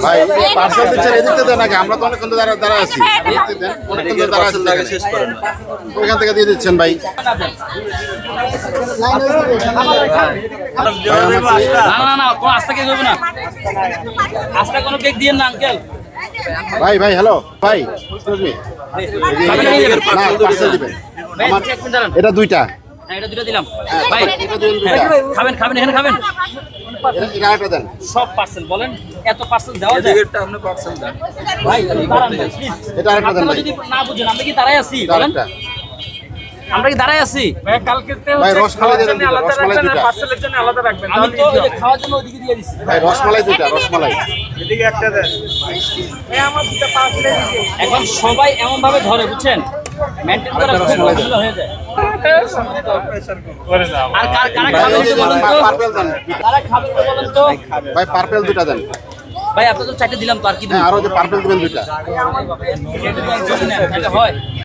ভাই পার্সেল দিচ্ছেন এদিকে দেন নাকি? আমরা তো অনেকক্ষণ দাঁড়া আছি। অনেকক্ষণ দাঁড়া আছি, শেষ করেন ওইখান থেকে দিয়ে দিচ্ছেন ভাই। না কোনো আস্থা কেক হবে না, আস্থা কোনো কেক দিয়ে না আঙ্কেল। ভাই ভাই হ্যালো ভাই, না পার্সেল দিবেন এটা দুইটা। এটা দুটো দিলাম ভাই, খাবেন খাবেন এখানে খাবেন। এটা আরেকটা দেন। সব পার্সেল বলেন, এত পার্সেল দেওয়া যায়? আপনি পার্সেল দেন ভাই দাঁড়ান প্লিজ। এটা আরেকটা দেন ভাই। যদি না বুঝেন আমরা কি দাঁড়ায় আছি বলেন, আরেকটা আমরা কি দাঁড়ায় আছি? ভাই রসমালাই দেন, রসমালাই দুইটা। আমি তো ওই যে খাওয়ার জন্য ওইদিকে দিয়ে দিচ্ছি। ভাই রসমালাই দুইটা, রসমালাই এদিকে একটা দেন। এখন সবাই এমন ভাবে ধরে বুঝছেন, মেইনটেইন করা খুব মুশকিল হয়ে যায়। আর কারা খাবেন একটু বলেন তো, পার্পেল দেন। কারা খাবেন একটু বলেন তো। ভাই পার্পেল দুইটা দেন। ভাই আপনাদের চারটে দিলাম তো, আর কি দিন হ্যাঁ আরো যে পার্পেল দিবেন দুইটা। এটা হয়।